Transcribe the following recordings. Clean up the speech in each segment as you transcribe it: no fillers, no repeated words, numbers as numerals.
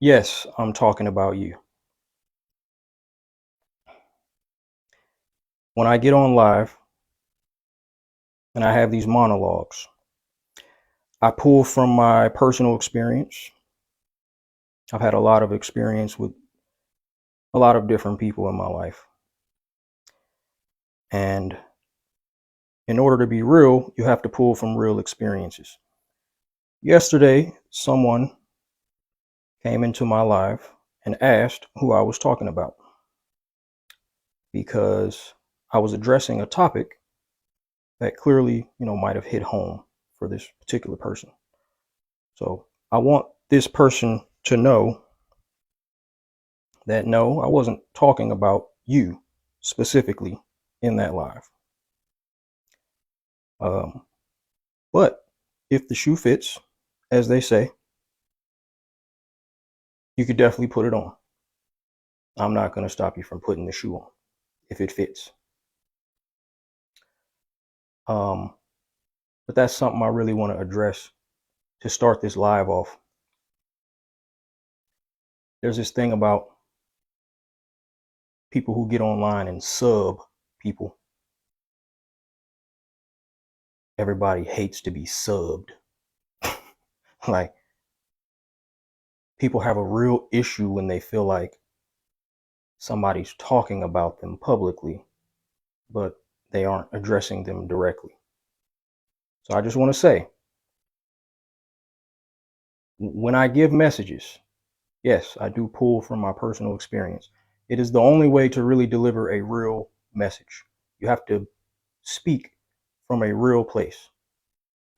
Yes, I'm talking about you. When I get on live and I have these monologues, I pull from my personal experience. I've had a lot of experience with a lot of different people in my life. And in order to be real, you have to pull from real experiences. Yesterday, someone came into my live and asked who I was talking about because I was addressing a topic that clearly, might have hit home for this particular person. So I want this person to know that no, I wasn't talking about you specifically in that live. Um, but if the shoe fits, as they say, you could definitely put it on. I'm not going to stop you from putting the shoe on if it fits. Um, but that's something I really want to address to start this live off. There's this thing about people who get online and sub people. Everybody hates to be subbed. Like, people have a real issue when they feel like somebody's talking about them publicly, but they aren't addressing them directly. So I just want to say, when I give messages, yes, I do pull from my personal experience. It is the only way to really deliver a real message. You have to speak from a real place.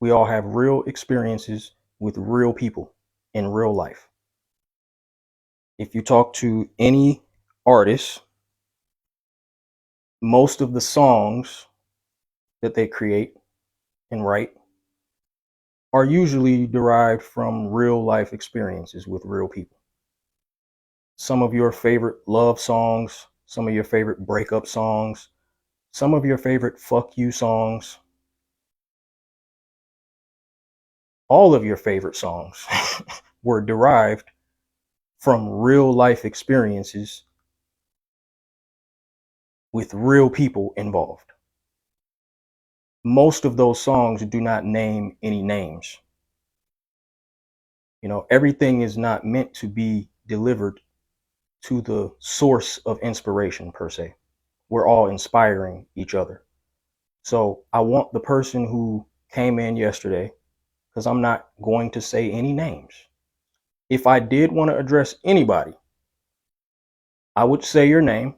We all have real experiences with real people in real life. If you talk to any artist, most of the songs that they create and write are usually derived from real life experiences with real people. Some of your favorite love songs, some of your favorite breakup songs, some of your favorite fuck you songs, all of your favorite songs were derived from real life experiences with real people involved. Most of those songs do not name any names. Everything is not meant to be delivered to the source of inspiration per se. We're all inspiring each other. So I want the person who came in yesterday, because I'm not going to say any names. If I did want to address anybody, I would say your name,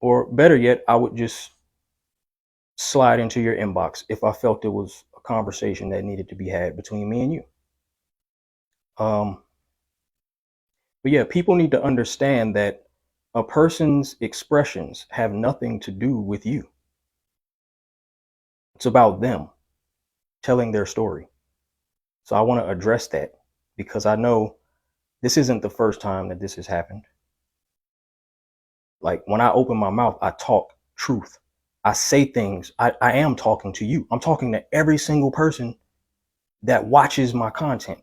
or better yet, I would just slide into your inbox if I felt it was a conversation that needed to be had between me and you. Um, but yeah, people need to understand that a person's expressions have nothing to do with you. It's about them telling their story. So I want to address that because I know this isn't the first time that this has happened. Like, when I open my mouth, I talk truth. I say things. I am talking to you. I'm talking to every single person that watches my content.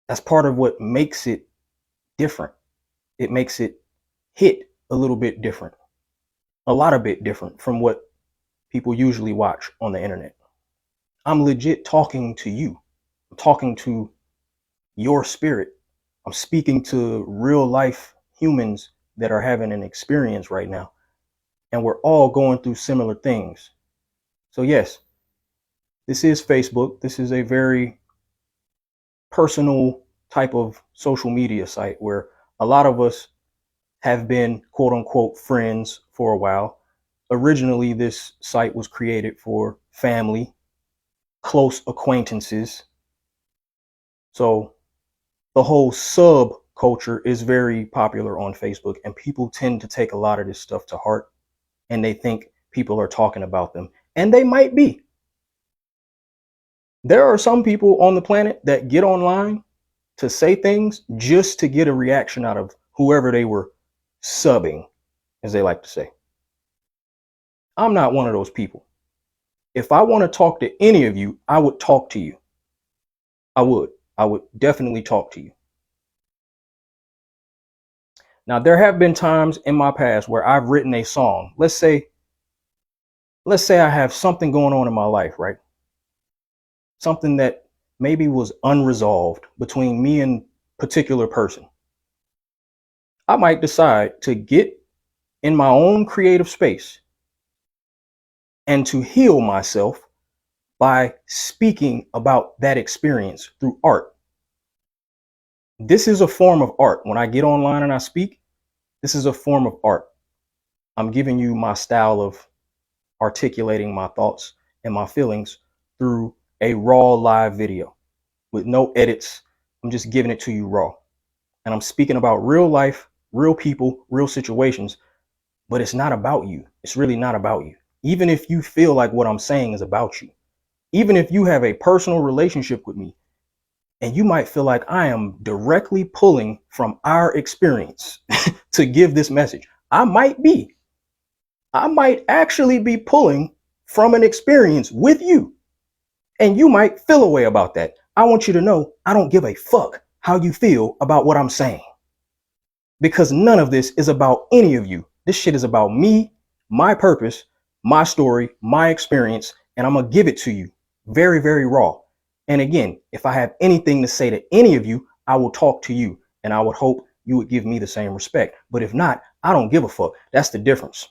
That's part of what makes it different. It makes it hit a little bit different, a lot of bit different from what people usually watch on the internet. I'm legit talking to you. I'm talking to your spirit. I'm speaking to real life humans that are having an experience right now. And we're all going through similar things. So, yes, this is Facebook. This is a very personal type of social media site where a lot of us have been quote unquote friends for a while. Originally, this site was created for family, close acquaintances. So the whole sub culture is very popular on Facebook, and people tend to take a lot of this stuff to heart, and they think people are talking about them, and they might be. There are some people on the planet that get online to say things just to get a reaction out of whoever they were subbing, as they like to say. I'm not one of those people. If I want to talk to any of you, I would talk to you. I would. I would definitely talk to you. Now, there have been times in my past where I've written a song. Let's say I have something going on in my life, right? Something that maybe was unresolved between me and particular person. I might decide to get in my own creative space and to heal myself by speaking about that experience through art. This is a form of art. When I get online and I speak, this is a form of art. I'm giving you my style of articulating my thoughts and my feelings through a raw live video with no edits. I'm just giving it to you raw. And I'm speaking about real life, real people, real situations, but it's not about you. It's really not about you. Even if you feel like what I'm saying is about you, even if you have a personal relationship with me, and you might feel like I am directly pulling from our experience to give this message. I might actually be pulling from an experience with you, and you might feel a way about that. I want you to know I don't give a fuck how you feel about what I'm saying, because none of this is about any of you. This shit is about me, my purpose, my story, my experience, and I'm gonna give it to you very, very raw. And again, if I have anything to say to any of you, I will talk to you, and I would hope you would give me the same respect. But if not, I don't give a fuck. That's the difference.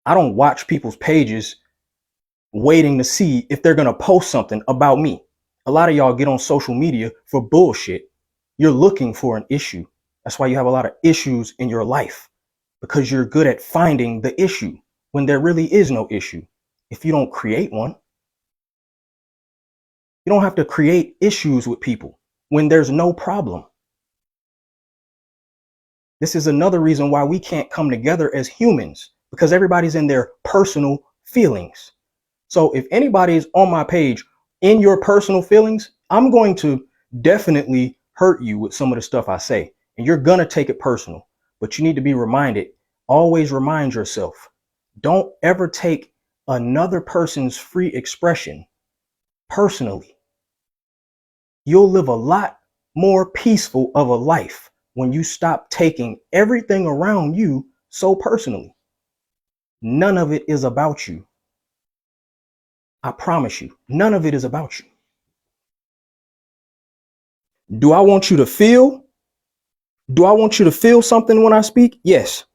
I don't watch people's pages waiting to see if they're going to post something about me. A lot of y'all get on social media for bullshit. You're looking for an issue. That's why you have a lot of issues in your life, because you're good at finding the issue when there really is no issue. If you don't create one, you don't have to create issues with people when there's no problem. This is another reason why we can't come together as humans, because everybody's in their personal feelings. So if anybody is on my page in your personal feelings, I'm going to definitely hurt you with some of the stuff I say, and you're going to take it personal. But you need to be reminded, always remind yourself, don't ever take another person's free expression personally. You'll live a lot more peaceful of a life when you stop taking everything around you so personally. None of it is about you. I promise you, none of it is about you. Do I want you to feel? Do I want you to feel something when I speak? Yes.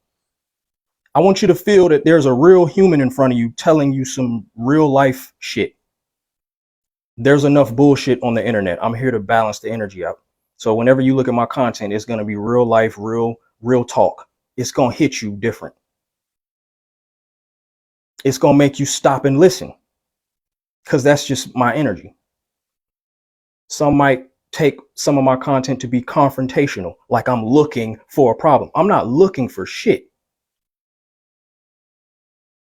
I want you to feel that there's a real human in front of you telling you some real life shit. There's enough bullshit on the internet. I'm here to balance the energy out. So whenever you look at my content, it's going to be real life, real talk. It's going to hit you different. It's going to make you stop and listen, because that's just my energy. Some might take some of my content to be confrontational, like I'm looking for a problem. I'm not looking for shit.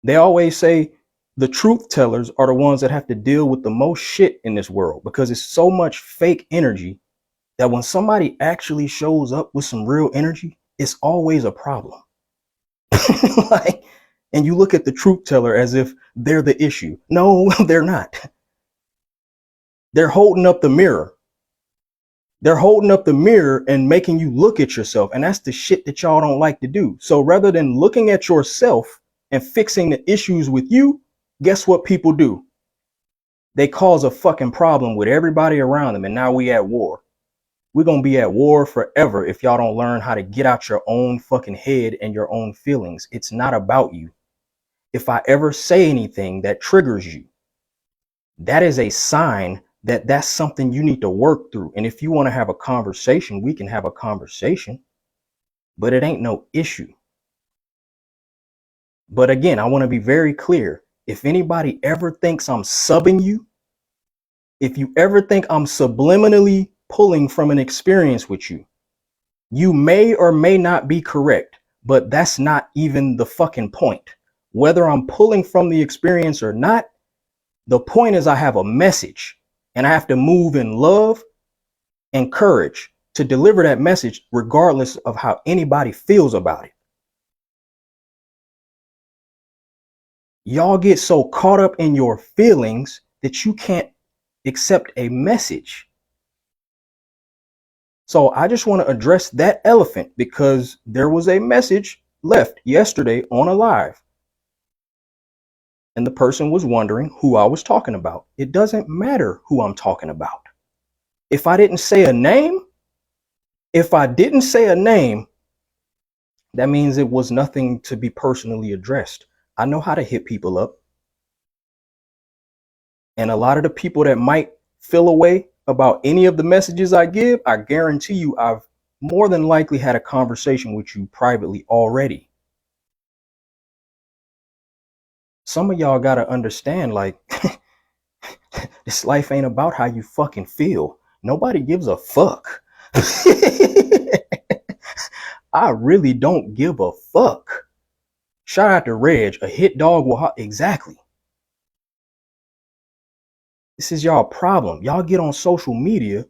They always say the truth tellers are the ones that have to deal with the most shit in this world, because it's so much fake energy that when somebody actually shows up with some real energy, it's always a problem. Like, and you look at the truth teller as if they're the issue. No, they're not. They're holding up the mirror. They're holding up the mirror and making you look at yourself. And that's the shit that y'all don't like to do. So rather than looking at yourself and fixing the issues with you, guess what people do? They cause a fucking problem with everybody around them. And now we at war. We're going to be at war forever if y'all don't learn how to get out your own fucking head and your own feelings. It's not about you. If I ever say anything that triggers you, that is a sign that that's something you need to work through. And if you want to have a conversation, we can have a conversation, but it ain't no issue. But again, I want to be very clear. If anybody ever thinks I'm subbing you, if you ever think I'm subliminally pulling from an experience with you, you may or may not be correct, but that's not even the fucking point. Whether I'm pulling from the experience or not, the point is I have a message, and I have to move in love and courage to deliver that message regardless of how anybody feels about it. Y'all get so caught up in your feelings that you can't accept a message. So I just want to address that elephant because there was a message left yesterday on a live. And the person was wondering who I was talking about. It doesn't matter who I'm talking about. If I didn't say a name, that means it was nothing to be personally addressed. I know how to hit people up. And a lot of the people that might feel away about any of the messages I give, I guarantee you I've more than likely had a conversation with you privately already. Some of y'all got to understand, like, this life ain't about how you fucking feel. Nobody gives a fuck. I really don't give a fuck. Shout out to Reg, a hit dog will exactly. This is y'all problem. Y'all get on social media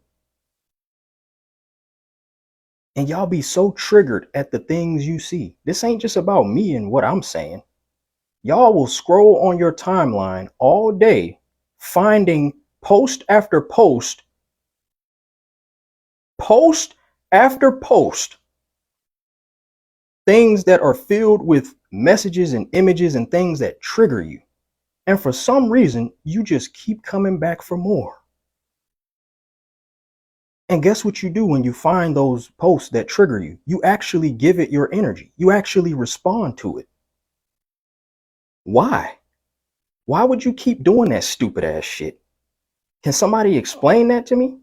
and y'all be so triggered at the things you see. This ain't just about me and what I'm saying. Y'all will scroll on your timeline all day, finding post after post after post, things that are filled with messages and images and things that trigger you. And for some reason, you just keep coming back for more. And guess what you do when you find those posts that trigger you? You actually give it your energy. You actually respond to it. Why? Why would you keep doing that stupid ass shit? Can somebody explain that to me?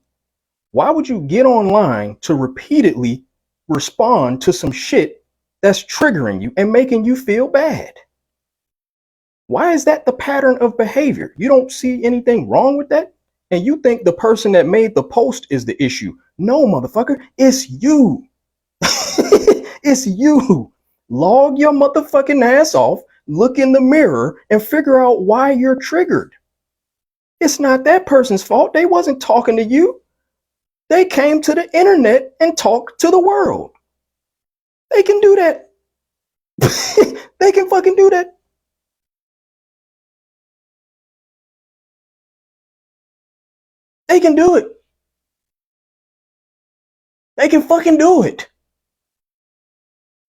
Why would you get online to repeatedly respond to some shit that's triggering you and making you feel bad? Why is that the pattern of behavior? You don't see anything wrong with that? And you think the person that made the post is the issue. No, motherfucker, it's you. It's you. Log your motherfucking ass off, look in the mirror, and figure out why you're triggered. It's not that person's fault. They wasn't talking to you. They came to the internet and talked to the world. They can do that. They can fucking do that. They can do it. They can fucking do it.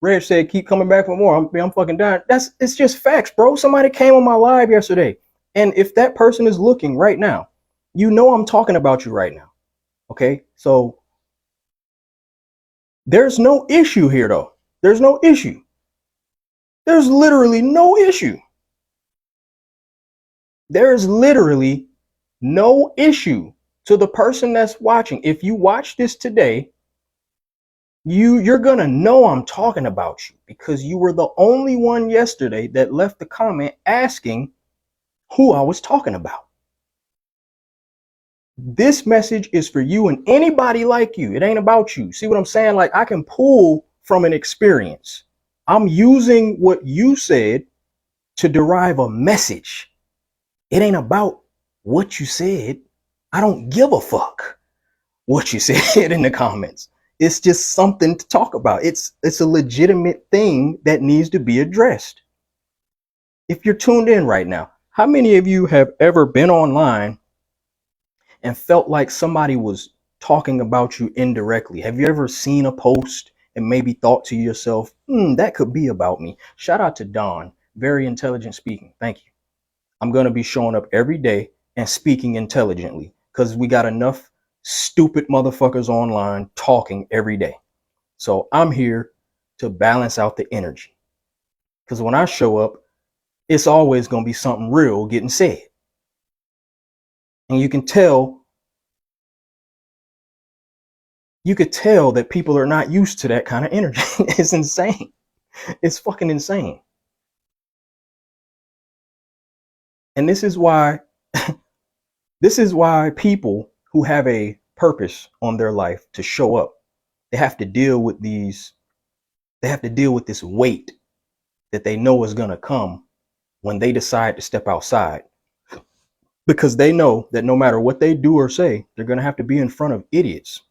Reg said, keep coming back for more. I'm fucking dying. It's just facts, bro. Somebody came on my live yesterday. And if that person is looking right now, you know I'm talking about you right now. Okay? So there's no issue here, though. There's no issue. There's literally no issue. There's literally no issue to the person that's watching. If you watch this today, you're gonna know I'm talking about you because you were the only one yesterday that left the comment asking who I was talking about. This message is for you and anybody like you. It ain't about you. See what I'm saying? Like, I can pull from an experience. I'm using what you said to derive a message. It ain't about what you said. I don't give a fuck what you said in the comments. It's just something to talk about. It's a legitimate thing that needs to be addressed. If you're tuned in right now, how many of you have ever been online and felt like somebody was talking about you indirectly? Have you ever seen a post and maybe thought to yourself, that could be about me? Shout out to Don, very intelligent speaking. Thank you. I'm going to be showing up every day and speaking intelligently because we got enough stupid motherfuckers online talking every day. So I'm here to balance out the energy. Because when I show up, it's always going to be something real getting said. And you could tell that people are not used to that kind of energy. It's insane. It's fucking insane. And this is why people who have a purpose on their life to show up, they have to deal with this weight that they know is going to come when they decide to step outside, because they know that no matter what they do or say, they're going to have to be in front of idiots.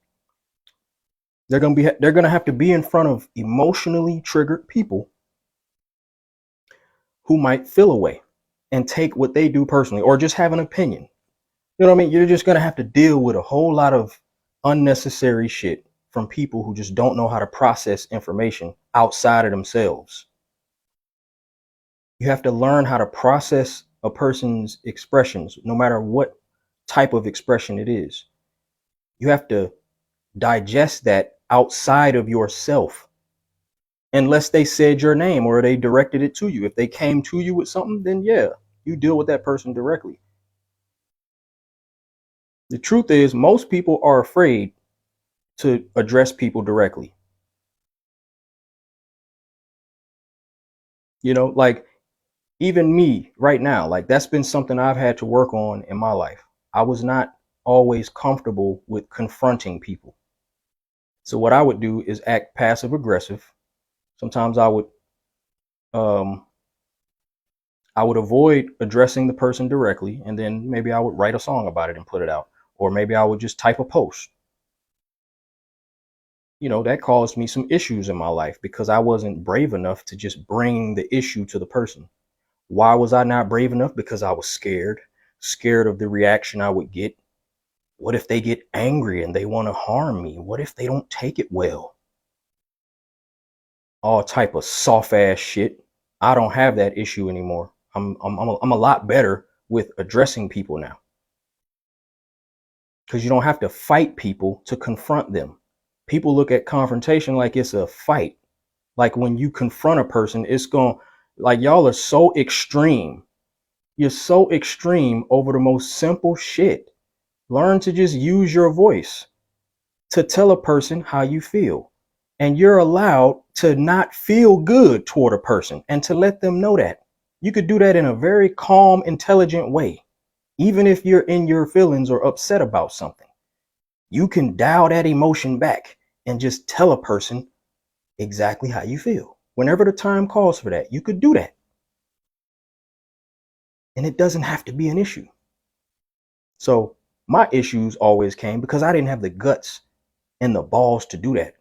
They're going to have to be in front of emotionally triggered people who might feel away and take what they do personally or just have an opinion. You know what I mean? You're just going to have to deal with a whole lot of unnecessary shit from people who just don't know how to process information outside of themselves. You have to learn how to process a person's expressions, no matter what type of expression it is. You have to digest that outside of yourself, unless they said your name or they directed it to you. If they came to you with something, then yeah, you deal with that person directly. The truth is, most people are afraid to address people directly. You know, like even me right now, like that's been something I've had to work on in my life. I was not always comfortable with confronting people. So what I would do is act passive aggressive. Sometimes um I would avoid addressing the person directly, and then maybe I would write a song about it and put it out, or maybe I would just type a post. You know, that caused me some issues in my life because I wasn't brave enough to just bring the issue to the person. Why was I not brave enough? Because I was scared of the reaction I would get. What if they get angry and they want to harm me? What if they don't take it well? All type of soft ass shit. I don't have that issue anymore. I'm a lot better with addressing people now, because you don't have to fight people to confront them. People look at confrontation like it's a fight. Like when you confront a person, it's going, like, y'all are so extreme. You're so extreme over the most simple shit. Learn to just use your voice to tell a person how you feel. And you're allowed to not feel good toward a person and to let them know that. You could do that in a very calm, intelligent way. Even if you're in your feelings or upset about something, you can dial that emotion back and just tell a person exactly how you feel. Whenever the time calls for that, you could do that. And it doesn't have to be an issue. So my issues always came because I didn't have the guts and the balls to do that.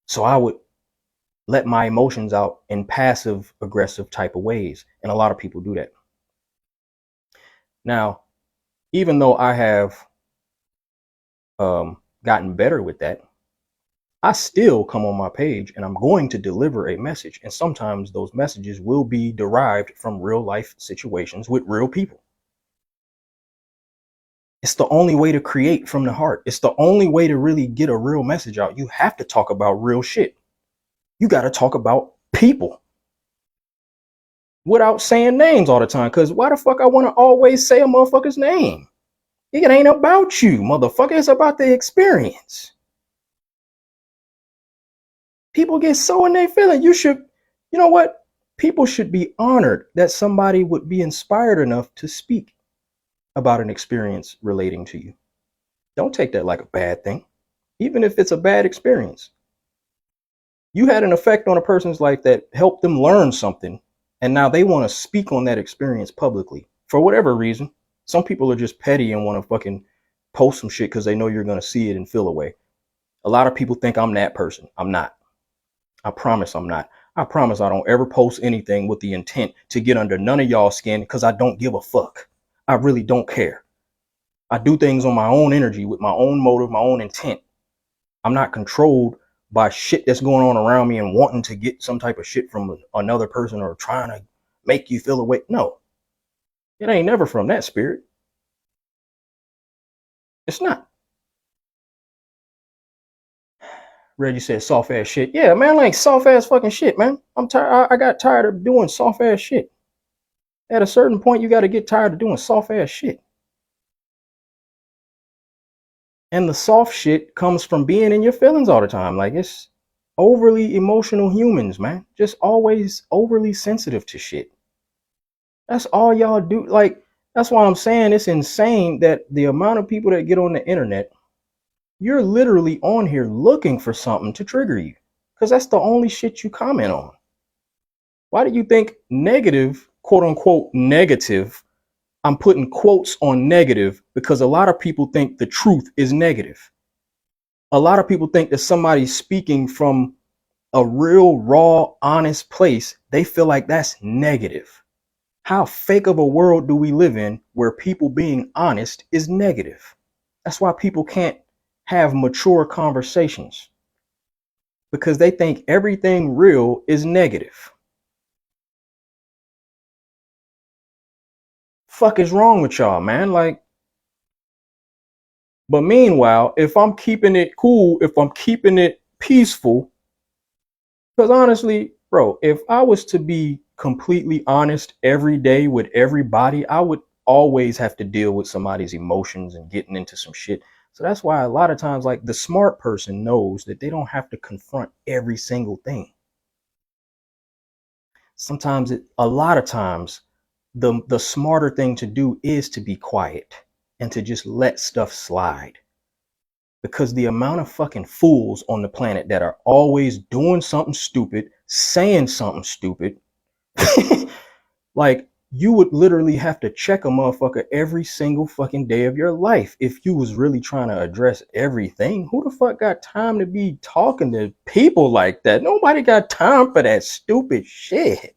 So I would let my emotions out in passive aggressive type of ways. And a lot of people do that. Now, even though I have gotten better with that, I still come on my page and I'm going to deliver a message. And sometimes those messages will be derived from real life situations with real people. It's the only way to create from the heart. It's the only way to really get a real message out. You have to talk about real shit. You got to talk about people without saying names all the time. Because why the fuck I want to always say a motherfucker's name? It ain't about you, motherfucker. It's about the experience. People get so in their feeling. You know what? People should be honored that somebody would be inspired enough to speak about an experience relating to you. Don't take that like a bad thing, even if it's a bad experience. You had an effect on a person's life that helped them learn something, and now they want to speak on that experience publicly for whatever reason. Some people are just petty and want to fucking post some shit because they know you're going to see it and feel away. A lot of people think I'm that person. I'm not. I promise I'm not. I promise I don't ever post anything with the intent to get under none of y'all skin, because I don't give a fuck. I really don't care. I do things on my own energy with my own motive, my own intent. I'm not controlled by shit that's going on around me and wanting to get some type of shit from another person or trying to make you feel away. No, it ain't never from that spirit. It's not. Reggie said soft ass shit. Yeah, man, like soft ass fucking shit, man. I'm tired. I got tired of doing soft ass shit. At a certain point, you got to get tired of doing soft ass shit. And the soft shit comes from being in your feelings all the time. Like, it's overly emotional humans, man. Just always overly sensitive to shit. That's all y'all do. Like, that's why I'm saying it's insane that the amount of people that get on the internet, you're literally on here looking for something to trigger you, because that's the only shit you comment on. Why do you think negative, quote unquote, negative? I'm putting quotes on negative because a lot of people think the truth is negative. A lot of people think that somebody's speaking from a real, raw, honest place. They feel like that's negative. How fake of a world do we live in where people being honest is negative? That's why people can't have mature conversations because they think everything real is negative. Fuck is wrong with y'all, man? Like, but meanwhile, if I'm keeping it cool, if I'm keeping it peaceful, because honestly, bro, if I was to be completely honest every day with everybody, I would always have to deal with somebody's emotions and getting into some shit. So that's why a lot of times, like, the smart person knows that they don't have to confront every single thing. Sometimes, a lot of times, the smarter thing to do is to be quiet and to just let stuff slide. Because the amount of fucking fools on the planet that are always doing something stupid, saying something stupid, like, you would literally have to check a motherfucker every single fucking day of your life if you was really trying to address everything. Who the fuck got time to be talking to people like that? Nobody got time for that stupid shit.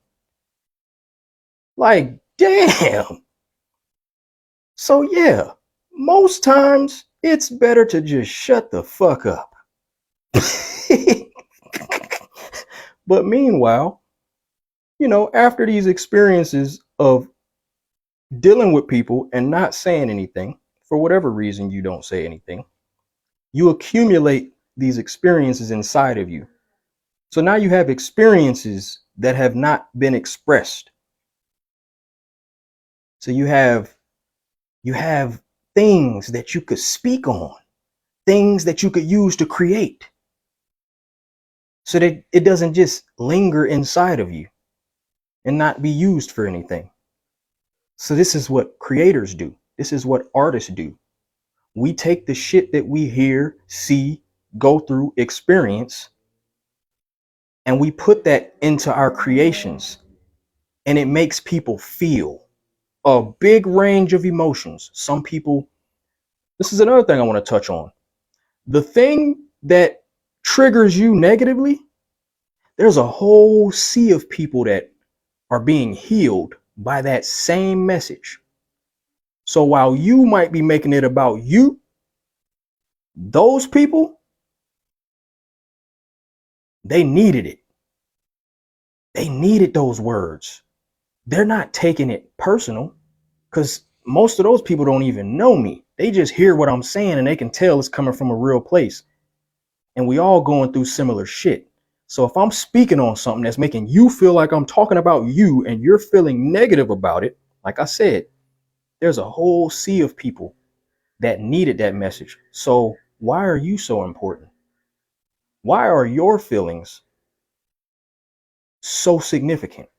Like, damn. So yeah, most times it's better to just shut the fuck up. But meanwhile, after these experiences of dealing with people and not saying anything, for whatever reason you don't say anything, you accumulate these experiences inside of you. So now you have experiences that have not been expressed. So you have things that you could speak on, things that you could use to create, so that it doesn't just linger inside of you and not be used for anything. So this is what creators do. This is what artists do. We take the shit that we hear, see, go through, experience, and we put that into our creations, and it makes people feel a big range of emotions. Some people, this is another thing I want to touch on. The thing that triggers you negatively, there's a whole sea of people that are being healed by that same message. So while you might be making it about you, those people, they needed it. They needed those words. They're not taking it personal, because most of those people don't even know me. They just hear what I'm saying and they can tell it's coming from a real place. And we all going through similar shit. So if I'm speaking on something that's making you feel like I'm talking about you and you're feeling negative about it, like I said, there's a whole sea of people that needed that message. So why are you so important? Why are your feelings so significant?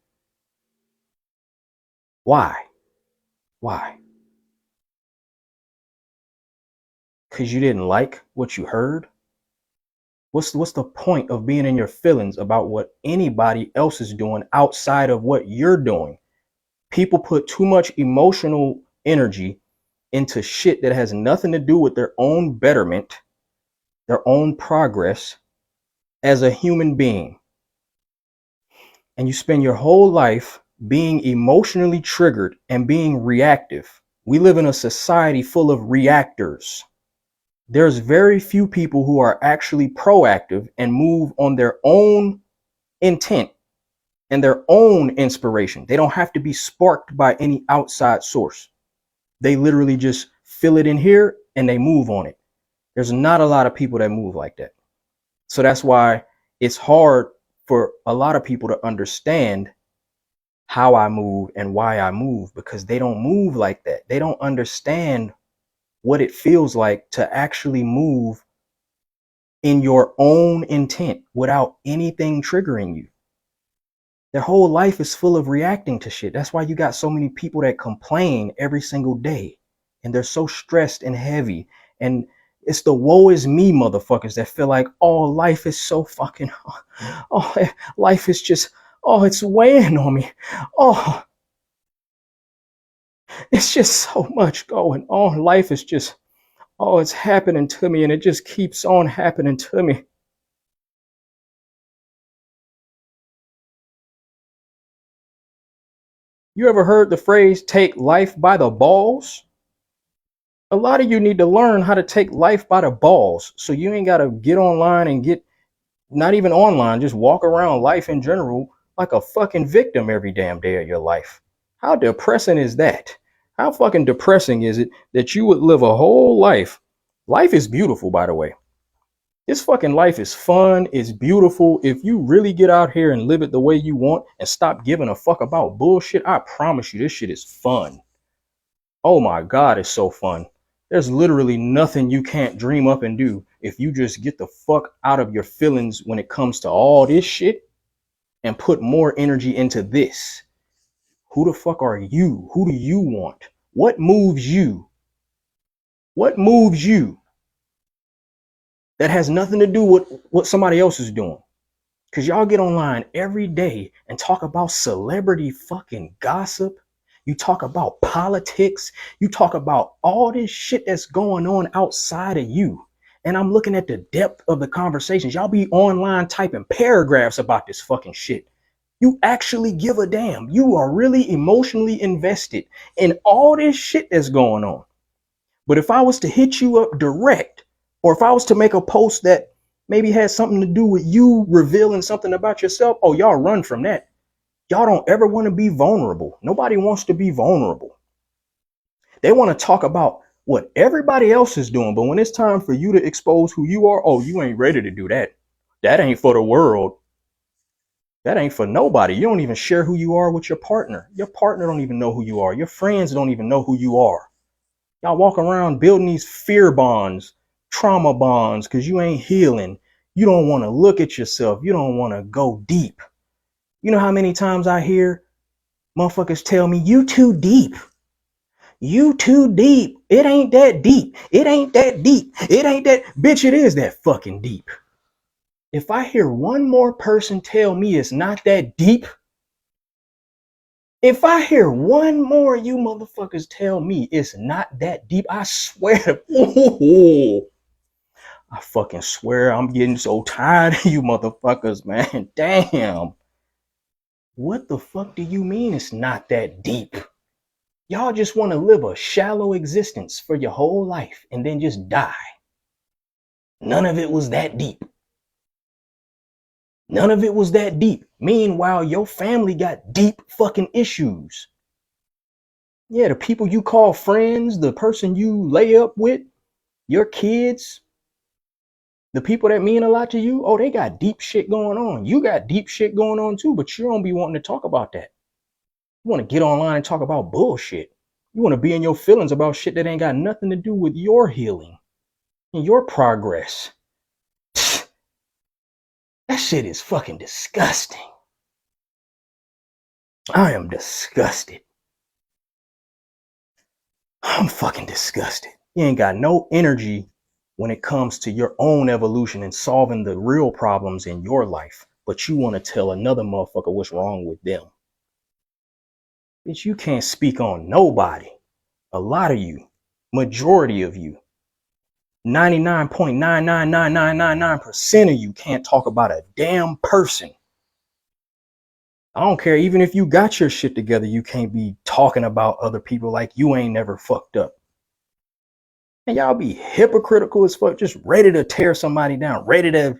Why? Why? Because you didn't like what you heard? What's the point of being in your feelings about what anybody else is doing outside of what you're doing? People put too much emotional energy into shit that has nothing to do with their own betterment, their own progress as a human being. And you spend your whole life being emotionally triggered and being reactive. We live in a society full of reactors. There's very few people who are actually proactive and move on their own intent and their own inspiration. They don't have to be sparked by any outside source. They literally just feel it in here and they move on it. There's not a lot of people that move like that. So that's why it's hard for a lot of people to understand how I move and why I move, because they don't move like that. They don't understand what it feels like to actually move in your own intent without anything triggering you. Their whole life is full of reacting to shit. That's why you got so many people that complain every single day and they're so stressed and heavy. And it's the woe is me motherfuckers that feel like, oh, life is so fucking, oh, life is just, oh, it's weighing on me. Oh, it's just so much going on. Life is just, oh, it's happening to me and it just keeps on happening to me. You ever heard the phrase, take life by the balls? A lot of you need to learn how to take life by the balls. So you ain't got to get online and get, not even online, just walk around life in general like a fucking victim every damn day of your life. How depressing is that? How fucking depressing is it that you would live a whole life? Life is beautiful, by the way. This fucking life is fun, it's beautiful. If you really get out here and live it the way you want and stop giving a fuck about bullshit, I promise you this shit is fun. Oh my God, it's so fun. There's literally nothing you can't dream up and do if you just get the fuck out of your feelings when it comes to all this shit and put more energy into this. Who the fuck are you? Who do you want? What moves you? What moves you? That has nothing to do with what somebody else is doing. Because y'all get online every day and talk about celebrity fucking gossip. You talk about politics. You talk about all this shit that's going on outside of you. And I'm looking at the depth of the conversations. Y'all be online typing paragraphs about this fucking shit. You actually give a damn. You are really emotionally invested in all this shit that's going on. But if I was to hit you up direct, or if I was to make a post that maybe had something to do with you revealing something about yourself, oh, y'all run from that. Y'all don't ever want to be vulnerable. Nobody wants to be vulnerable. They want to talk about what everybody else is doing. But when it's time for you to expose who you are, oh, you ain't ready to do that. That ain't for the world. That ain't for nobody. You don't even share who you are with your partner. Your partner don't even know who you are. Your friends don't even know who you are. Y'all walk around building these fear bonds, trauma bonds, because you ain't healing. You don't want to look at yourself. You don't want to go deep. You know how many times I hear motherfuckers tell me, you too deep. You too deep. It ain't that deep. It ain't that deep. It ain't that. Bitch, it is that fucking deep. If I hear one more person tell me it's not that deep, if I hear one more you motherfuckers tell me it's not that deep, I swear, I fucking swear I'm getting so tired of you motherfuckers, man. Damn. What the fuck do you mean it's not that deep? Y'all just want to live a shallow existence for your whole life and then just die. None of it was that deep. None of it was that deep. Meanwhile, your family got deep fucking issues. Yeah, the people you call friends, the person you lay up with, your kids, the people that mean a lot to you, oh, they got deep shit going on. You got deep shit going on too, but you don't be wanting to talk about that. You want to get online and talk about bullshit. You want to be in your feelings about shit that ain't got nothing to do with your healing and your progress. That shit is fucking disgusting. I am disgusted. I'm fucking disgusted. You ain't got no energy when it comes to your own evolution and solving the real problems in your life, but you want to tell another motherfucker what's wrong with them. Bitch, you can't speak on nobody. A lot of you, majority of you, 99.99999% of you can't talk about a damn person. I don't care. Even if you got your shit together, you can't be talking about other people like you ain't never fucked up. And y'all be hypocritical as fuck, just ready to tear somebody down, ready to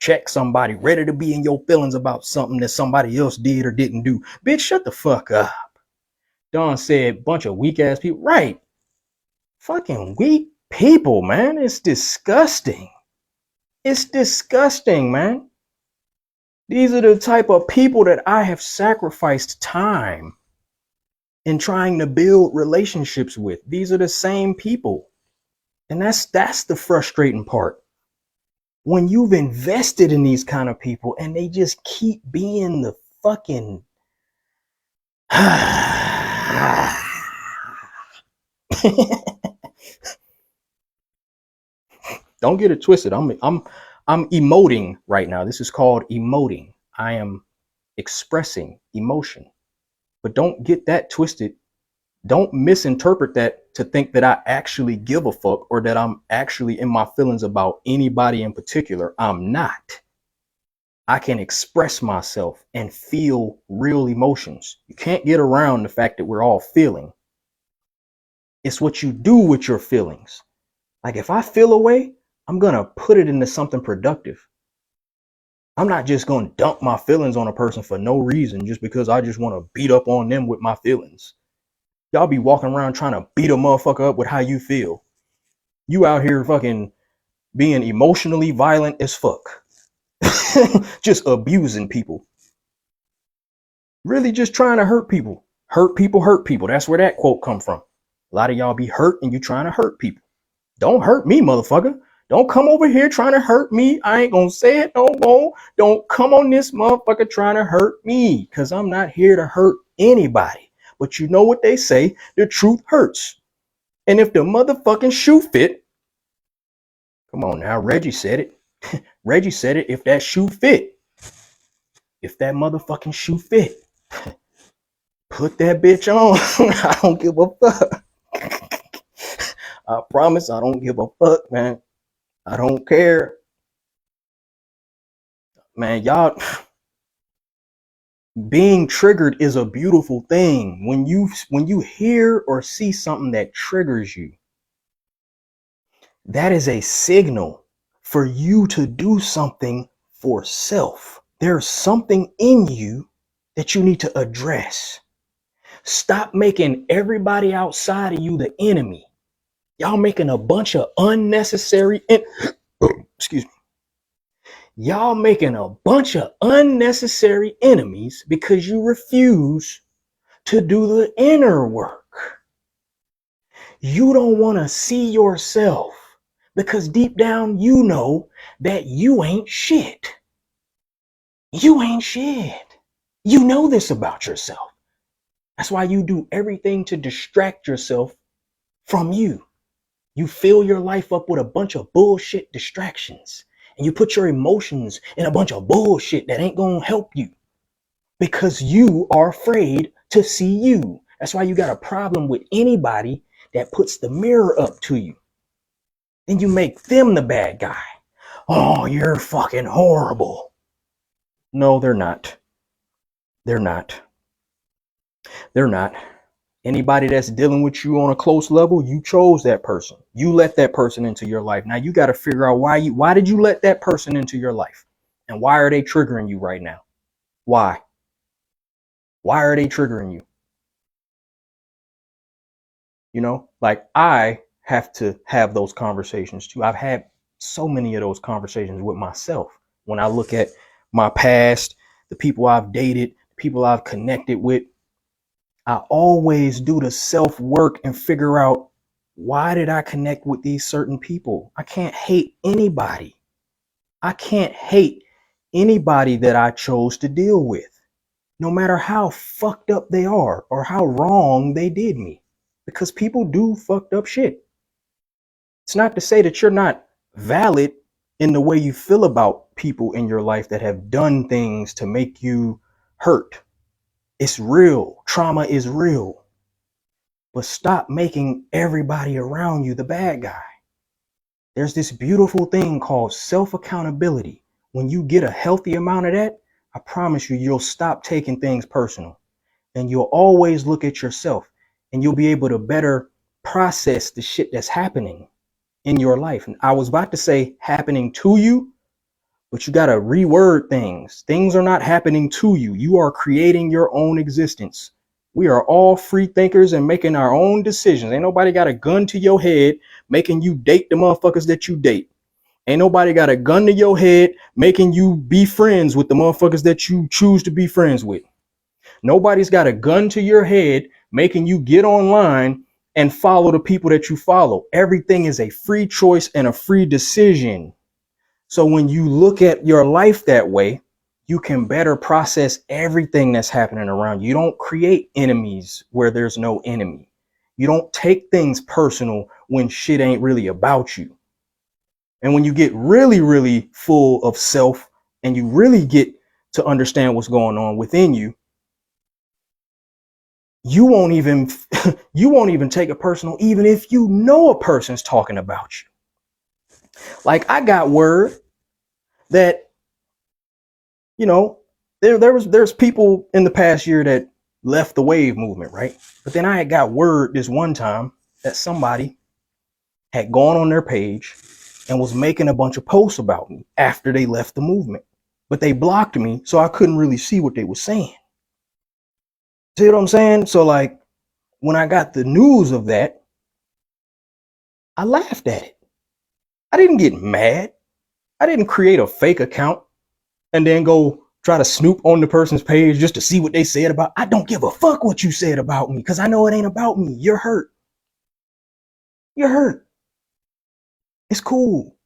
check somebody, ready to be in your feelings about something that somebody else did or didn't do. Bitch, shut the fuck up. Don said, bunch of weak ass people. Right. Fucking weak people, man. It's disgusting. It's disgusting, man. These are the type of people that I have sacrificed time in trying to build relationships with. These are the same people. And that's the frustrating part. When you've invested in these kind of people and they just keep being the fucking don't get it twisted. I'm emoting right now. This is called emoting. I am expressing emotion. But don't get that twisted. Don't misinterpret that to think that I actually give a fuck or that I'm actually in my feelings about anybody in particular. I'm not. I can express myself and feel real emotions. You can't get around the fact that we're all feeling. It's what you do with your feelings. Like if I feel a way, I'm going to put it into something productive. I'm not just going to dump my feelings on a person for no reason just because I just want to beat up on them with my feelings. Y'all be walking around trying to beat a motherfucker up with how you feel. You out here fucking being emotionally violent as fuck. Just abusing people. Really just trying to hurt people. Hurt people, hurt people. That's where that quote come from. A lot of y'all be hurt and you trying to hurt people. Don't hurt me, motherfucker. Don't come over here trying to hurt me. I ain't gonna say it no more. Don't come on this motherfucker trying to hurt me, because I'm not here to hurt anybody. But you know what they say, the truth hurts. And if the motherfucking shoe fit, come on now, Reggie said it. Reggie said it, if that shoe fit. If that motherfucking shoe fit, put that bitch on. I don't give a fuck. I promise I don't give a fuck, man. I don't care. Man, y'all, being triggered is a beautiful thing. When you hear or see something that triggers you, that is a signal for you to do something for self. There's something in you that you need to address. Stop making everybody outside of you the enemy. Y'all making a bunch of unnecessary excuse me. Y'all making a bunch of unnecessary enemies because you refuse to do the inner work. You don't want to see yourself because deep down you know that you ain't shit. You ain't shit. You know this about yourself. That's why you do everything to distract yourself from you. You fill your life up with a bunch of bullshit distractions. And you put your emotions in a bunch of bullshit that ain't gonna help you because you are afraid to see you. That's why you got a problem with anybody that puts the mirror up to you. Then you make them the bad guy. Oh, you're fucking horrible. No, they're not. They're not. They're not. Anybody that's dealing with you on a close level, you chose that person. You let that person into your life. Now you got to figure out why did you let that person into your life? And why are they triggering you right now? Why? Why are they triggering you? You know, like I have to have those conversations too. I've had so many of those conversations with myself. When I look at my past, the people I've dated, the people I've connected with, I always do the self work and figure out, why did I connect with these certain people? I can't hate anybody. I can't hate anybody that I chose to deal with, no matter how fucked up they are or how wrong they did me, because people do fucked up shit. It's not to say that you're not valid in the way you feel about people in your life that have done things to make you hurt. It's real. Trauma is real. But stop making everybody around you the bad guy. There's this beautiful thing called self-accountability. When you get a healthy amount of that, I promise you, you'll stop taking things personal. And you'll always look at yourself. And you'll be able to better process the shit that's happening in your life. And I was about to say happening to you, but you got to reword things. Things are not happening to you. You are creating your own existence. We are all free thinkers and making our own decisions. Ain't nobody got a gun to your head making you date the motherfuckers that you date. Ain't nobody got a gun to your head making you be friends with the motherfuckers that you choose to be friends with. Nobody's got a gun to your head making you get online and follow the people that you follow. Everything is a free choice and a free decision. So when you look at your life that way, you can better process everything that's happening around you. You don't create enemies where there's no enemy. You don't take things personal when shit ain't really about you. And when you get really, really full of self and you really get to understand what's going on within you, you won't even take it personal, even if you know a person's talking about you. Like I got word that, you know, there's people in the past year that left the wave movement, right? But then I had got word this one time that somebody had gone on their page and was making a bunch of posts about me after they left the movement. But they blocked me, so I couldn't really see what they were saying. See what I'm saying? So like when I got the news of that, I laughed at it. I didn't get mad. I didn't create a fake account and then go try to snoop on the person's page just to see what they said about. I don't give a fuck what you said about me because I know it ain't about me. You're hurt. You're hurt. It's cool.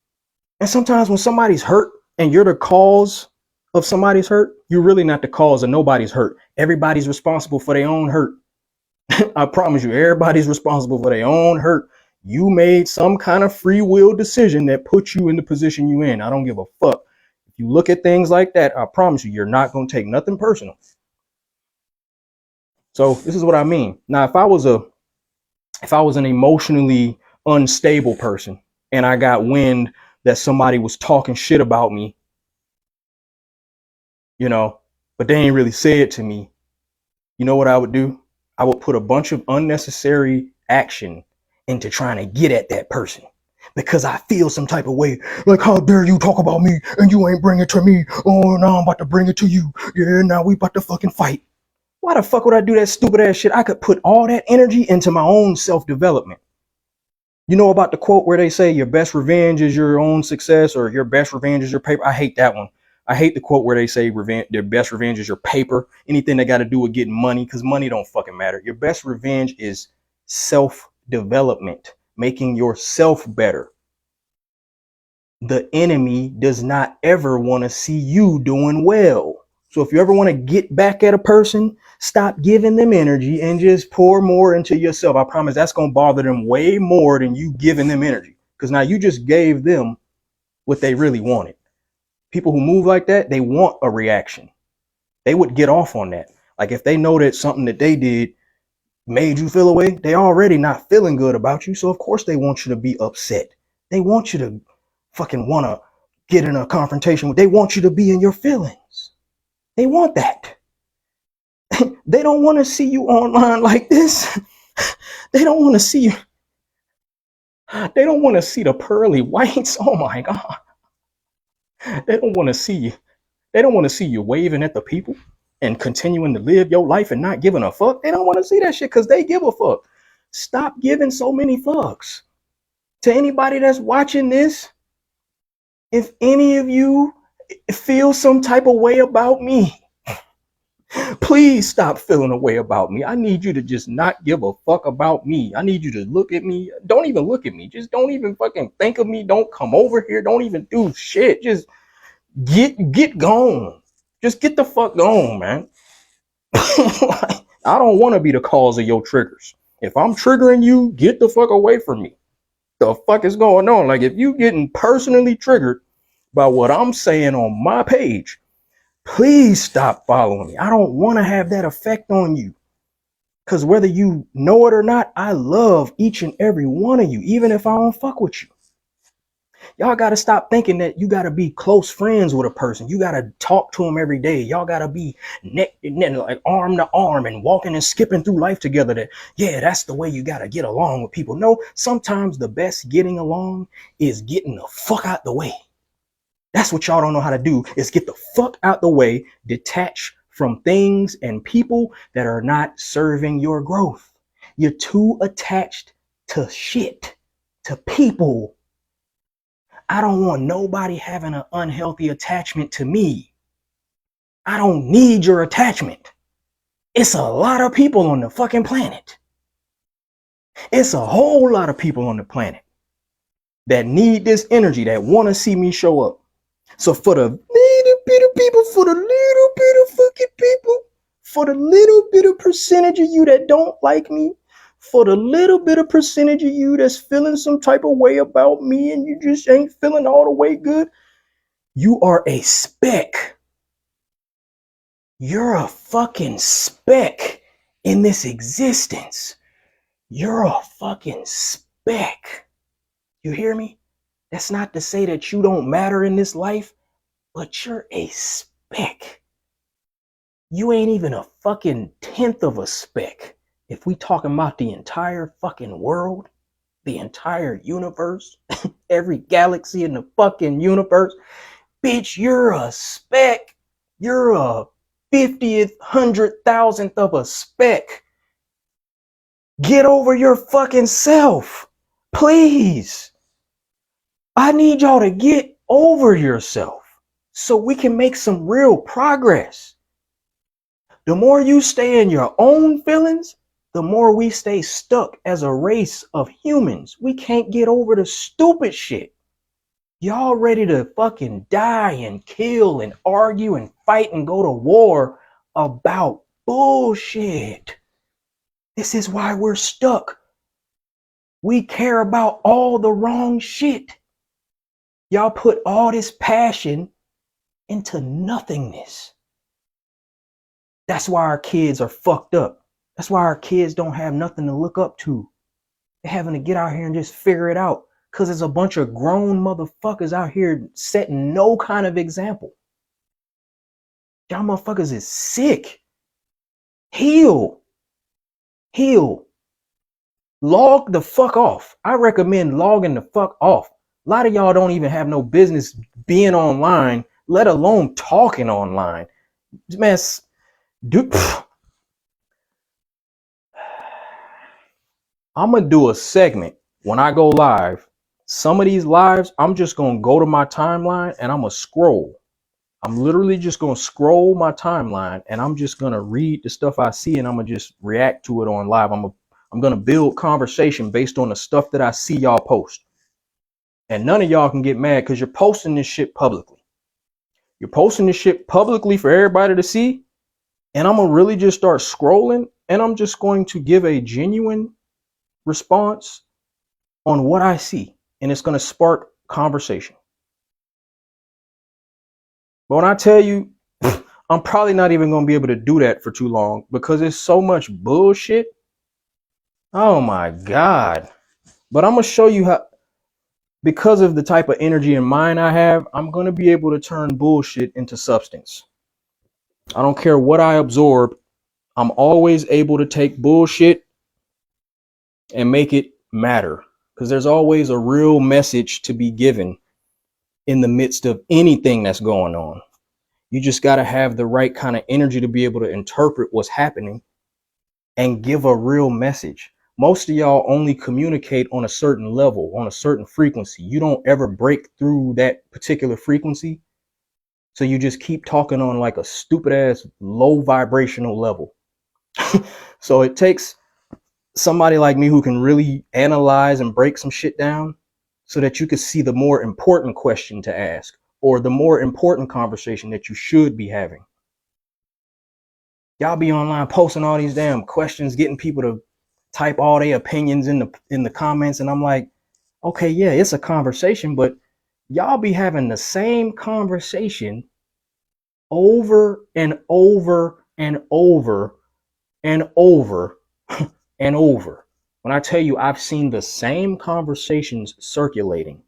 And sometimes when somebody's hurt and you're the cause of somebody's hurt, you're really not the cause of nobody's hurt. Everybody's responsible for their own hurt. I promise you, everybody's responsible for their own hurt. You made some kind of free will decision that put you in the position you in. I don't give a fuck. If you look at things like that, I promise you, you're not going to take nothing personal. So this is what I mean. Now, if I was an emotionally unstable person and I got wind that somebody was talking shit about me, you know, but they ain't really say it to me, you know what I would do? I would put a bunch of unnecessary action into trying to get at that person because I feel some type of way. Like, how dare you talk about me and you ain't bring it to me? Oh, now I'm about to bring it to you. Yeah, now we about to fucking fight. Why the fuck would I do that stupid ass shit? I could put all that energy into my own self-development. You know about the quote where they say your best revenge is your own success or your best revenge is your paper? I hate that one. I hate the quote where they say their best revenge is your paper. Anything that got to do with getting money, because money don't fucking matter. Your best revenge is self-development, making yourself better. The enemy does not ever want to see you doing well. So if you ever want to get back at a person, stop giving them energy and just pour more into yourself. I promise that's going to bother them way more than you giving them energy. Because now you just gave them what they really wanted. People who move like that, they want a reaction. They would get off on that. Like if they know that something that they did made you feel away, they already not feeling good about you. So of course they want you to be upset. They want you to fucking want to get in a confrontation. They want you to be in your feelings. They want that. They don't want to see you online like this. They don't want to see you. They don't want to see the pearly whites. Oh my God. They don't want to see you. They don't want to see you waving at the people and continuing to live your life and not giving a fuck. They don't want to see that shit because they give a fuck. Stop giving so many fucks. To anybody that's watching this, if any of you feel some type of way about me, please stop feeling a way about me. I need you to just not give a fuck about me. I need you to look at me. Don't even look at me. Just don't even fucking think of me. Don't come over here. Don't even do shit. Just get gone. Just get the fuck gone, man. I don't want to be the cause of your triggers. If I'm triggering you, get the fuck away from me. The fuck is going on? Like if you getting personally triggered by what I'm saying on my page, please stop following me. I don't want to have that effect on you. Because whether you know it or not, I love each and every one of you, even if I don't fuck with you. Y'all got to stop thinking that you got to be close friends with a person. You got to talk to them every day. Y'all got to be neck to neck, like arm to arm and walking and skipping through life together. That, yeah, that's the way you got to get along with people. No, sometimes the best getting along is getting the fuck out the way. That's what y'all don't know how to do, is get the fuck out the way, detach from things and people that are not serving your growth. You're too attached to shit, to people. I don't want nobody having an unhealthy attachment to me. I don't need your attachment. It's a lot of people on the fucking planet. It's a whole lot of people on the planet that need this energy, that want to see me show up. So for the little bit of people, for the little bit of fucking people, for the little bit of percentage of you that don't like me, for the little bit of percentage of you that's feeling some type of way about me and you just ain't feeling all the way good, you are a speck. You're a fucking speck in this existence. You're a fucking speck. You hear me? That's not to say that you don't matter in this life, but you're a speck. You ain't even a fucking tenth of a speck If we talking about the entire fucking world, the entire universe, every galaxy in the fucking universe, bitch, you're a speck. You're a 50th, 100,000th of a speck. Get over your fucking self. Please. I need y'all to get over yourself so we can make some real progress. The more you stay in your own feelings, the more we stay stuck as a race of humans. We can't get over the stupid shit. Y'all ready to fucking die and kill and argue and fight and go to war about bullshit. This is why we're stuck. We care about all the wrong shit. Y'all put all this passion into nothingness. That's why our kids are fucked up. That's why our kids don't have nothing to look up to. They're having to get out here and just figure it out. Because there's a bunch of grown motherfuckers out here setting no kind of example. Y'all motherfuckers is sick. Heal. Heal. Log the fuck off. I recommend logging the fuck off. A lot of y'all don't even have no business being online, let alone talking online. Man, dude, I'm going to do a segment when I go live. Some of these lives, I'm just going to go to my timeline and I'm going to scroll. I'm literally just going to scroll my timeline and I'm just going to read the stuff I see and I'm going to just react to it on live. I'm going to build conversation based on the stuff that I see y'all post. And none of y'all can get mad because you're posting this shit publicly. You're posting this shit publicly for everybody to see. And I'm going to really just start scrolling and I'm just going to give a genuine response on what I see. And it's going to spark conversation. But when I tell you, I'm probably not even going to be able to do that for too long because there's so much bullshit. Oh my God. But I'm going to show you how, because of the type of energy and mind I have, I'm going to be able to turn bullshit into substance. I don't care what I absorb. I'm always able to take bullshit and make it matter because there's always a real message to be given in the midst of anything that's going on. You just got to have the right kind of energy to be able to interpret what's happening and give a real message. Most of y'all only communicate on a certain level, on a certain frequency. You don't ever break through that particular frequency. So you just keep talking on like a stupid ass low vibrational level. So it takes somebody like me who can really analyze and break some shit down so that you can see the more important question to ask or the more important conversation that you should be having. Y'all be online posting all these damn questions, getting people to type all their opinions in the comments. And I'm like, okay, yeah, it's a conversation, but y'all be having the same conversation over and over and over and over and over. When I tell you, I've seen the same conversations circulating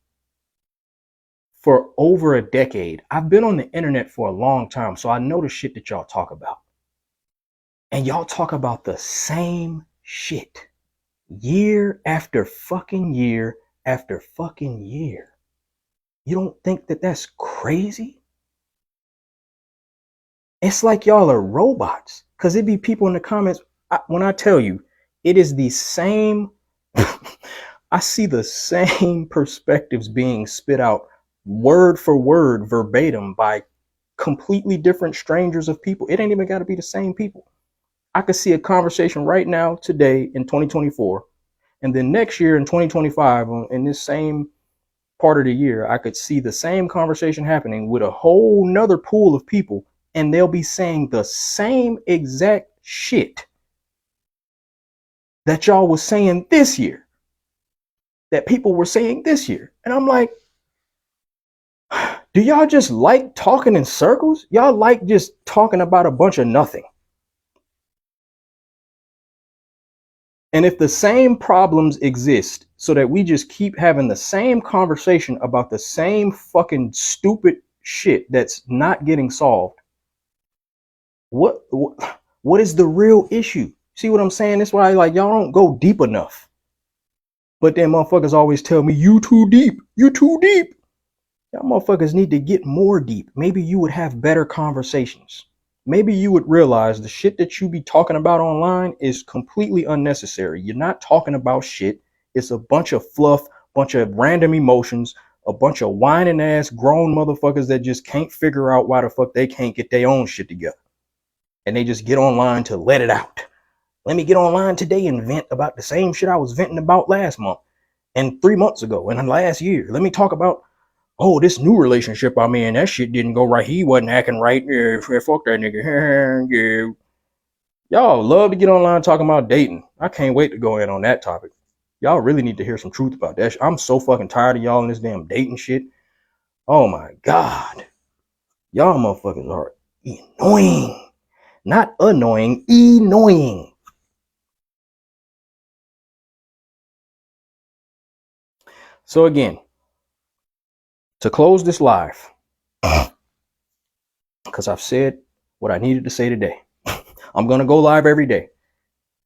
for over a decade. I've been on the internet for a long time, so I know the shit that y'all talk about. And y'all talk about the same shit year after fucking year after fucking year. You don't think that that's crazy? It's like y'all are robots, because it'd be people in the comments. When I tell you, it is the same. I see the same perspectives being spit out word for word, verbatim, by completely different strangers of people. It ain't even got to be the same people. I could see a conversation right now, today in 2024, and then next year in 2025, in this same part of the year, I could see the same conversation happening with a whole nother pool of people, and they'll be saying the same exact shit that y'all was saying this year, that people were saying this year. And I'm like, do y'all just like talking in circles? Y'all like just talking about a bunch of nothing. And if the same problems exist so that we just keep having the same conversation about the same fucking stupid shit that's not getting solved, what is the real issue? See what I'm saying? That's why like y'all don't go deep enough. But then motherfuckers always tell me, you too deep. You too deep. Y'all motherfuckers need to get more deep. Maybe you would have better conversations. Maybe you would realize the shit that you be talking about online is completely unnecessary. You're not talking about shit. It's a bunch of fluff, bunch of random emotions, a bunch of whining ass grown motherfuckers that just can't figure out why the fuck they can't get their own shit together. And they just get online to let it out. Let me get online today and vent about the same shit I was venting about last month and 3 months ago and last year. Let me talk about, oh, this new relationship I'm in, that shit didn't go right. He wasn't acting right. Yeah, fuck that nigga. Yeah. Y'all love to get online talking about dating. I can't wait to go in on that topic. Y'all really need to hear some truth about that shit. I'm so fucking tired of y'all in this damn dating shit. Oh my God. Y'all motherfuckers are annoying. Not annoying, annoying. So again, to close this live, because I've said what I needed to say today. I'm going to go live every day.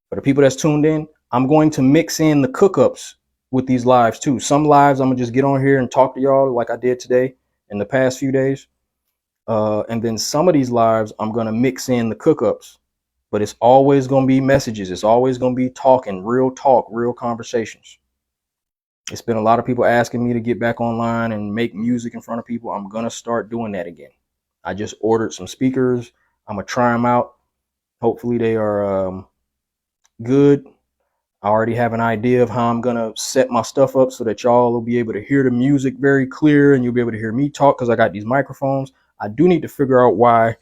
For the people that's tuned in, I'm going to mix in the cook-ups with these lives too. Some lives I'm going to just get on here and talk to y'all like I did today in the past few days. And then some of these lives, I'm going to mix in the cook-ups. But it's always going to be messages. It's always going to be talking, real talk, real conversations. It's been a lot of people asking me to get back online and make music in front of people. I'm going to start doing that again. I just ordered some speakers. I'm going to try them out. Hopefully they are good. I already have an idea of how I'm going to set my stuff up so that y'all will be able to hear the music very clear and you'll be able to hear me talk because I got these microphones. I do need to figure out why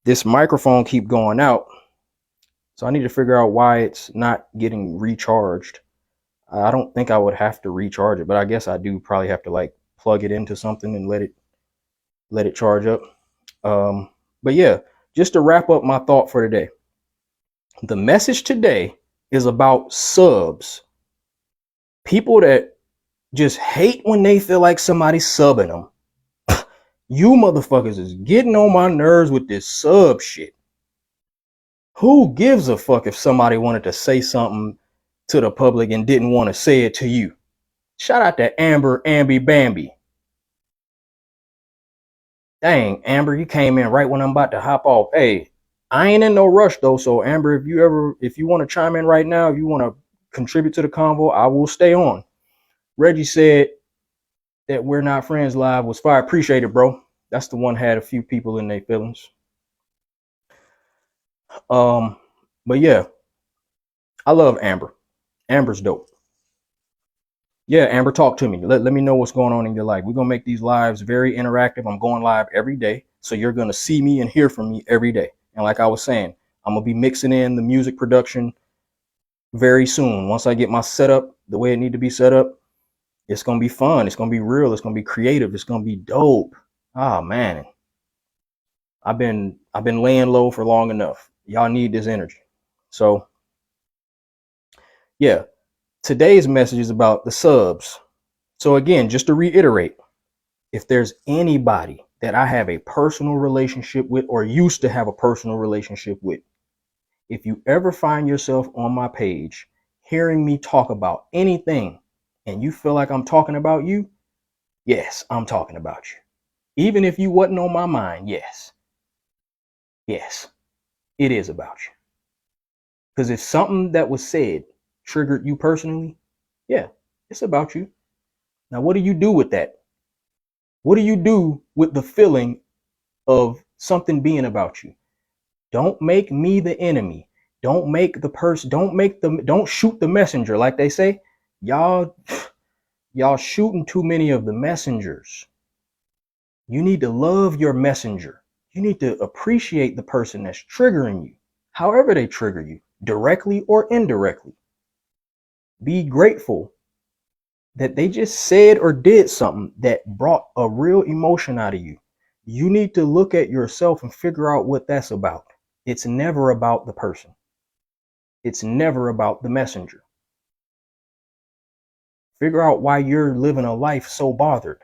this microphone keep going out. So I need to figure out why it's not getting recharged. I don't think I would have to recharge it, but I guess I do probably have to like plug it into something and let it charge up. But yeah, just to wrap up my thought for today. The message today is about subs. People that just hate when they feel like somebody's subbing them. You motherfuckers is getting on my nerves with this sub shit. Who gives a fuck if somebody wanted to say something to the public and didn't want to say it to you? Shout out to Amber Amby Bambi. Dang, Amber, you came in right when I'm about to hop off. Hey, I ain't in no rush though. So Amber, if you want to chime in right now, if you want to contribute to the convo, I will stay on. Reggie said that We're Not Friends live was fire. Appreciate it, bro. That's the one had a few people in their feelings. But yeah, I love Amber. Amber's dope. Yeah, Amber, talk to me. Let me know what's going on in your life. We're going to make these lives very interactive. I'm going live every day. So you're going to see me and hear from me every day. And like I was saying, I'm going to be mixing in the music production very soon. Once I get my setup the way it need to be set up, it's going to be fun. It's going to be real. It's going to be creative. It's going to be dope. Ah, man. I've been laying low for long enough. Y'all need this energy. So yeah, today's message is about the subs. So again, just to reiterate, if there's anybody that I have a personal relationship with or used to have a personal relationship with, if you ever find yourself on my page hearing me talk about anything and you feel like I'm talking about you, yes, I'm talking about you. Even if you wasn't on my mind, yes, it is about you. Because if something that was said triggered you personally, yeah, it's about you. Now, what do you do with that? What do you do with the feeling of something being about you? Don't make me the enemy. Don't make the person, don't shoot the messenger like they say. Y'all shooting too many of the messengers. You need to love your messenger. You need to appreciate the person that's triggering you, however they trigger you, directly or indirectly. Be grateful that they just said or did something that brought a real emotion out of you. You need to look at yourself and figure out what that's about. It's never about the person. It's never about the messenger. Figure out why you're living a life so bothered.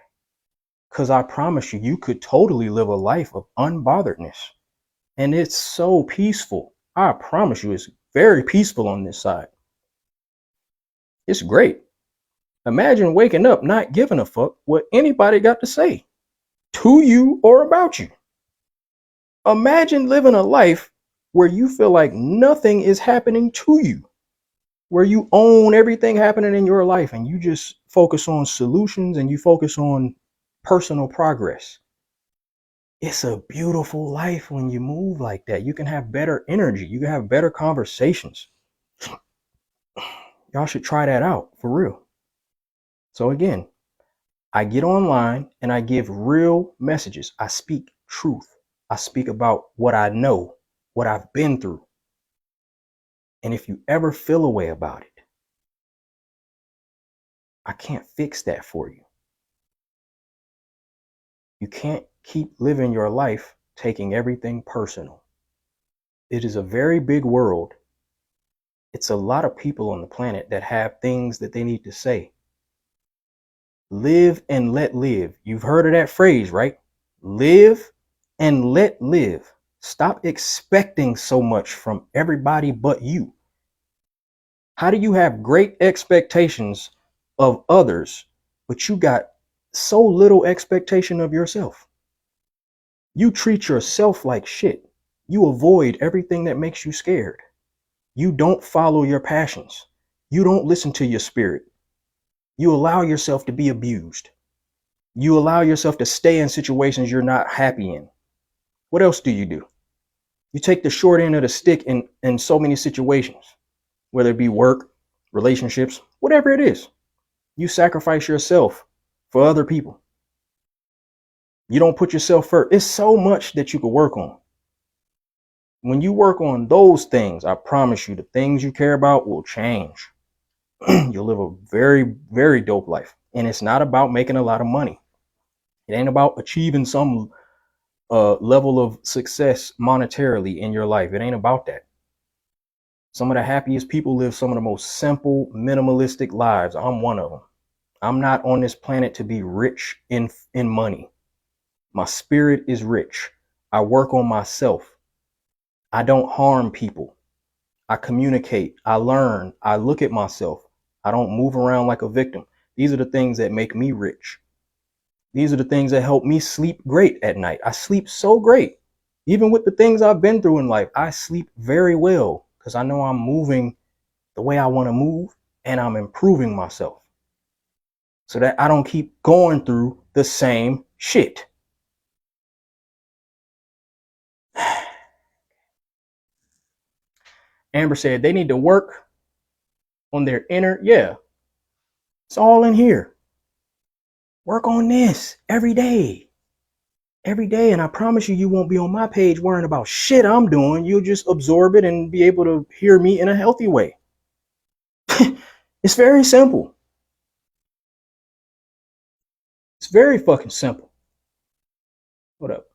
Because I promise you, you could totally live a life of unbotheredness. And it's so peaceful. I promise you, it's very peaceful on this side. It's great. Imagine waking up not giving a fuck what anybody got to say to you or about you. Imagine living a life where you feel like nothing is happening to you, where you own everything happening in your life and you just focus on solutions and you focus on personal progress. It's a beautiful life when you move like that. You can have better energy, you can have better conversations. Y'all should try that out for real. So again, I get online and I give real messages. I speak truth. I speak about what I know, what I've been through. And if you ever feel a way about it, I can't fix that for you. You can't keep living your life taking everything personal. It is a very big world. It's a lot of people on the planet that have things that they need to say. Live and let live. You've heard of that phrase, right? Live and let live. Stop expecting so much from everybody but you. How do you have great expectations of others, but you got so little expectation of yourself? You treat yourself like shit. You avoid everything that makes you scared. You don't follow your passions. You don't listen to your spirit. You allow yourself to be abused. You allow yourself to stay in situations you're not happy in. What else do? You take the short end of the stick in so many situations, whether it be work, relationships, whatever it is. You sacrifice yourself for other people. You don't put yourself first. It's so much that you could work on. When you work on those things, I promise you, the things you care about will change. You'll live a very, very dope life. And it's not about making a lot of money. It ain't about achieving some level of success monetarily in your life. It ain't about that. Some of the happiest people live some of the most simple, minimalistic lives. I'm one of them. I'm not on this planet to be rich in money. My spirit is rich. I work on myself. I don't harm people. I communicate. I learn. I look at myself. I don't move around like a victim. These are the things that make me rich. These are the things that help me sleep great at night. I sleep so great. Even with the things I've been through in life, I sleep very well because I know I'm moving the way I want to move and I'm improving myself so that I don't keep going through the same shit. Amber said they need to work on their inner. Yeah, it's all in here. Work on this every day. Every day. And I promise you, you won't be on my page worrying about shit I'm doing. You'll just absorb it and be able to hear me in a healthy way. It's very simple. It's very fucking simple. What up?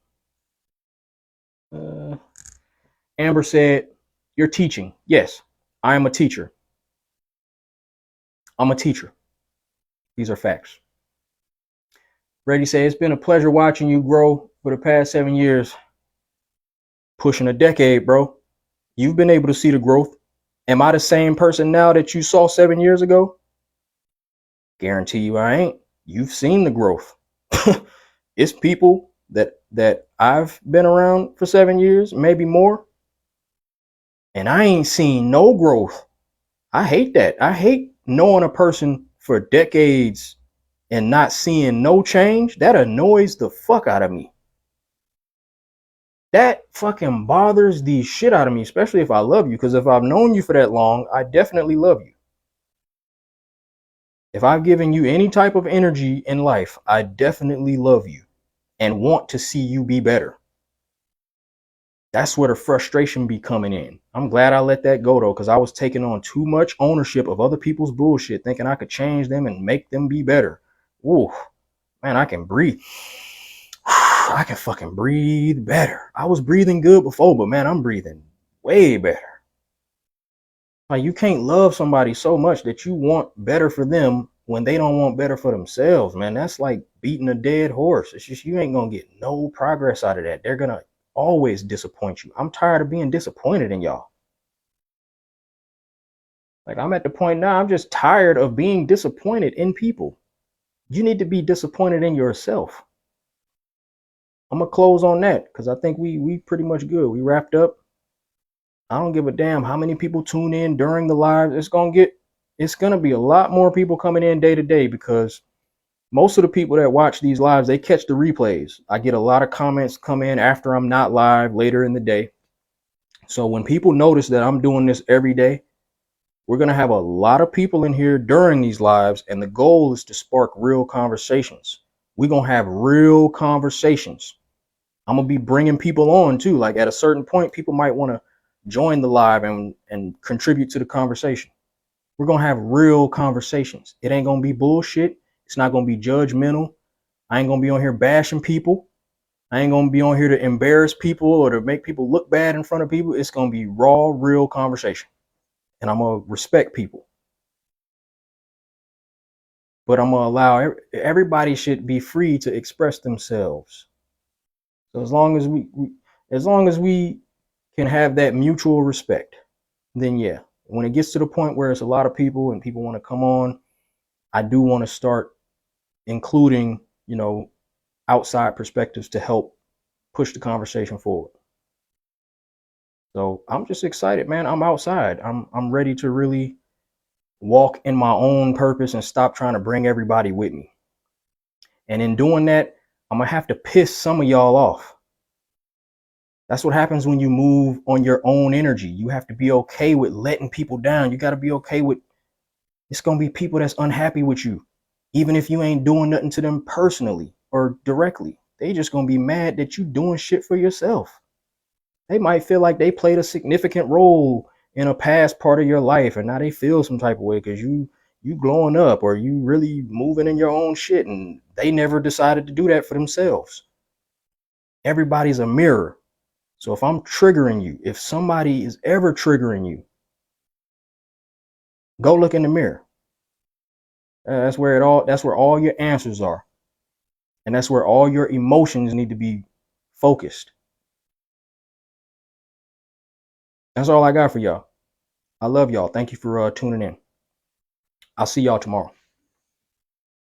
Amber said, you're teaching. Yes, I am a teacher. I'm a teacher. These are facts. Reddy said, it's been a pleasure watching you grow for the past 7 years. Pushing a decade, bro. You've been able to see the growth. Am I the same person now that you saw 7 years ago? Guarantee you I ain't. You've seen the growth. It's people that I've been around for 7 years, maybe more, and I ain't seen no growth. I hate that. I hate knowing a person for decades and not seeing no change. That annoys the fuck out of me. That fucking bothers the shit out of me, especially if I love you, because if I've known you for that long, I definitely love you. If I've given you any type of energy in life, I definitely love you and want to see you be better. That's where the frustration be coming in. I'm glad I let that go though, because I was taking on too much ownership of other people's bullshit, thinking I could change them and make them be better. Ooh, man, I can breathe. I can fucking breathe better. I was breathing good before, but man, I'm breathing way better. Like, you can't love somebody so much that you want better for them when they don't want better for themselves, man. That's like beating a dead horse. It's just, you ain't gonna get no progress out of that. They're gonna always disappoint you. I'm tired of being disappointed in y'all. Like, I'm at the point now, I'm just tired of being disappointed in people. You need to be disappointed in yourself. I'm gonna close on that because I think we pretty much good. We wrapped up. I don't give a damn how many people tune in during the live. It's gonna be a lot more people coming in day to day because most of the people that watch these lives, they catch the replays. I get a lot of comments come in after I'm not live later in the day. So when people notice that I'm doing this every day, we're going to have a lot of people in here during these lives. And the goal is to spark real conversations. We're going to have real conversations. I'm going to be bringing people on too. Like at a certain point, people might want to join the live and contribute to the conversation. We're going to have real conversations. It ain't going to be bullshit. It's not going to be judgmental. I ain't going to be on here bashing people. I ain't going to be on here to embarrass people or to make people look bad in front of people. It's going to be raw, real conversation. And I'm going to respect people. But I'm going to allow everybody should be free to express themselves. So as long as we can have that mutual respect, then yeah. When it gets to the point where it's a lot of people and people want to come on, I do want to start including, outside perspectives to help push the conversation forward. So I'm just excited, man. I'm outside. I'm ready to really walk in my own purpose and stop trying to bring everybody with me. And in doing that, I'm gonna have to piss some of y'all off. That's what happens when you move on your own energy. You have to be okay with letting people down. You got to be okay with it's gonna be people that's unhappy with you, even if you ain't doing nothing to them personally or directly. They just gonna be mad that you doing shit for yourself. They might feel like they played a significant role in a past part of your life, and now they feel some type of way because you glowing up or you really moving in your own shit, and they never decided to do that for themselves. Everybody's a mirror. So if I'm triggering you, if somebody is ever triggering you, go look in the mirror. That's where all your answers are. And that's where all your emotions need to be focused. That's all I got for y'all. I love y'all. Thank you for tuning in. I'll see y'all tomorrow.